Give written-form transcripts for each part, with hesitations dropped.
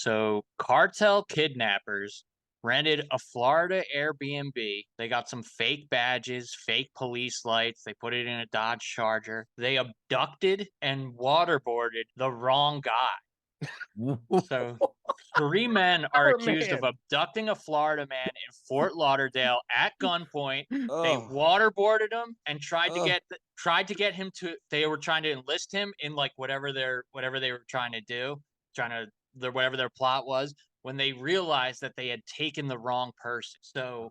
So, cartel kidnappers rented a Florida Airbnb. They got some fake badges, fake police lights. They put it in a Dodge Charger. They abducted and waterboarded the wrong guy. So, three men are Poor accused of man. abducting a Florida man in Fort Lauderdale at gunpoint. They Oh, waterboarded him and oh. tried to get him to. They were trying to enlist him in like whatever they were trying to do, whatever their plot was. When they realized that they had taken the wrong person, so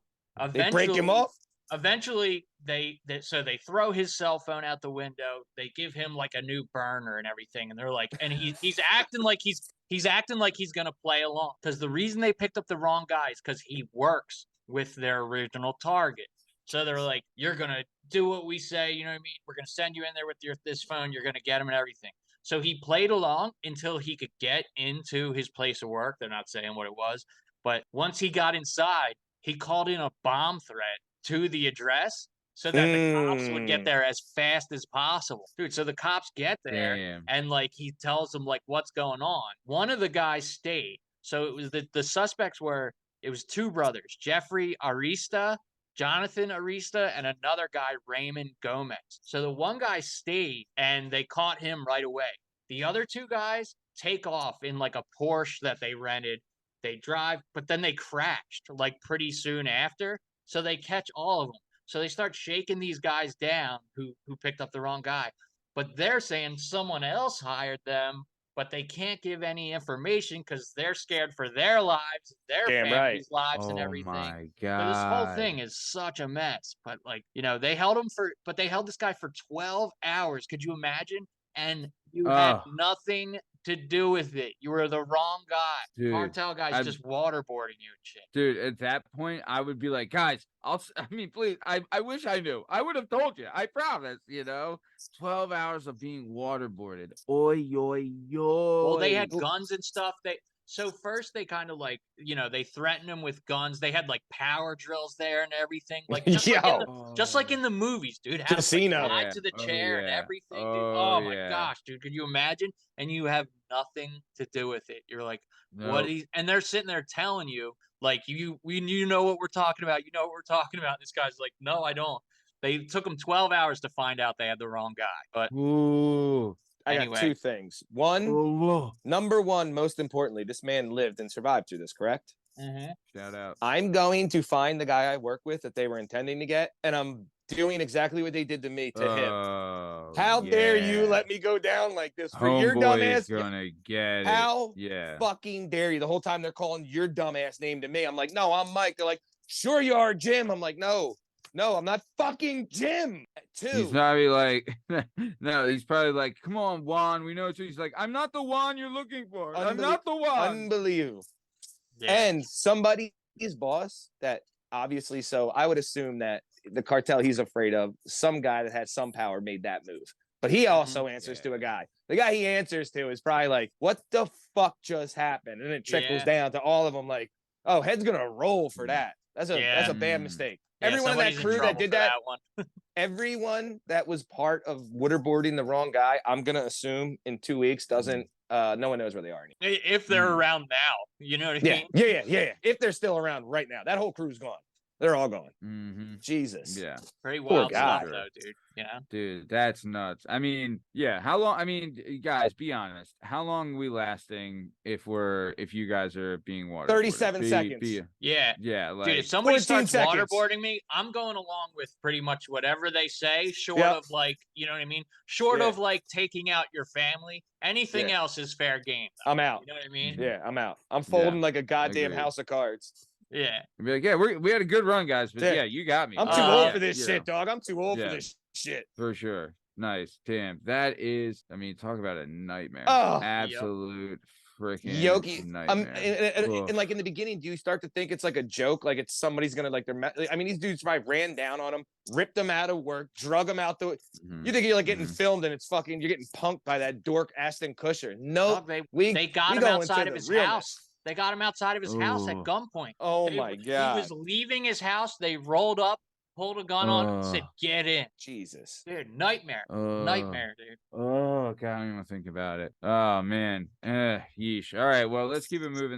They break him eventually off? eventually they throw his cell phone out the window. They give him like a new burner and everything, and they're like, and he's acting like he's acting like he's gonna play along, because the reason they picked up the wrong guy is because he works with their original target. So they're like, you're gonna do what we say, you know what I mean? We're gonna send you in there with this phone, you're gonna get him and everything. So he played along until he could get into his place of work. They're not saying what it was, but once he got inside, he called in a bomb threat to the address so that the cops would get there as fast as possible. Dude, so the cops get there. Damn. And like he tells them like what's going on. One of the guys stayed. So it was the suspects were, it was two brothers, Jeffrey Arista, Jonathan Arista, and another guy, Raymond Gomez. So the one guy stayed and they caught him right away. The other two guys take off in like a Porsche that they rented. They drive, but then they crashed like pretty soon after. So they catch all of them. So they start shaking these guys down who picked up the wrong guy. But they're saying someone else hired them, but they can't give any information because they're scared for their lives, their families' lives, and everything. My So this whole God. thing is such a mess. But like, they held this guy for 12 hours. Could you imagine? And you had nothing to do with it. You were the wrong guy. Dude, Cartel guys just waterboarding you and shit. Dude, at that point, I would be like, guys, please, I wish I knew. I would have told you. I promise, 12 hours of being waterboarded. Oy, oy, oy. Well, they had guns and stuff. So first they kind of like, they threatened him with guns. They had like power drills there and everything. Like just like in the movies, dude. Had Casino. Like, tied to the chair and everything, dude. Oh my gosh, dude. Could you imagine? And you have nothing to do with it. You're like, what? And they're sitting there telling you, like, you know what we're talking about. You know what we're talking about. And this guy's like, no, I don't. They took him 12 hours to find out they had the wrong guy. But I got two things. One, number one, most importantly, this man lived and survived through this, correct? Mm-hmm. Shout out. I'm going to find the guy I work with that they were intending to get, and I'm doing exactly what they did to me to him. How dare you let me go down like this for your dumb ass? Gonna get How fucking dare you? The whole time they're calling your dumb ass name to me. I'm like, no, I'm Mike. They're like, sure you are, Jim. I'm like, no, I'm not fucking Jim. He's probably like, no, he's probably like, come on, Juan. We know it's. He's like, I'm not the Juan you're looking for. I'm not the Juan. Unbelievable. Yeah. And his boss that obviously, so I would assume that the cartel he's afraid of, some guy that had some power made that move. But he also answers to a guy. The guy he answers to is probably like, what the fuck just happened? And it trickles down to all of them like, oh, head's going to roll for that. That's a bad mistake. Everyone in that crew that did that everyone that was part of waterboarding the wrong guy, I'm going to assume in 2 weeks doesn't, no one knows where they are anymore. If they're around now, you know what I mean? Yeah. If they're still around right now, that whole crew's gone. They're all gone. Mm-hmm. Jesus. Yeah. Very wild stuff, though, dude. Dude, that's nuts. I mean, yeah. How long? I mean, guys, be honest. How long are we lasting if you guys are being waterboarded? 37 seconds. Yeah. Like, dude, if somebody starts seconds. waterboarding me, I'm going along with pretty much whatever they say, short of like, you know what I mean? Short of like taking out your family. Anything else is fair game, though. I'm out. You know what I mean? Yeah, I'm out. I'm folding like a goddamn house of cards. Yeah. Be like, we had a good run, guys, but you got me. I'm too old for this shit, dog. I'm too old for this shit. For sure. Nice. Damn. That is, I mean, talk about a nightmare. Oh, absolute freaking nightmare. And like in the beginning, do you start to think it's like a joke? Like it's somebody's gonna like I mean, these dudes probably ran down on him, ripped them out of work, drug them out the You think you're like getting filmed and it's fucking you're getting punked by that dork Ashton Kutcher. No, they got him outside of his house. They got him outside of his house at gunpoint. Oh my God. He was leaving his house. They rolled up, pulled a gun on him and said, "Get in." Jesus. Dude, nightmare. Nightmare, dude. Oh, God, I don't even think about it. Oh, man. Yeesh. All right, well, let's keep it moving.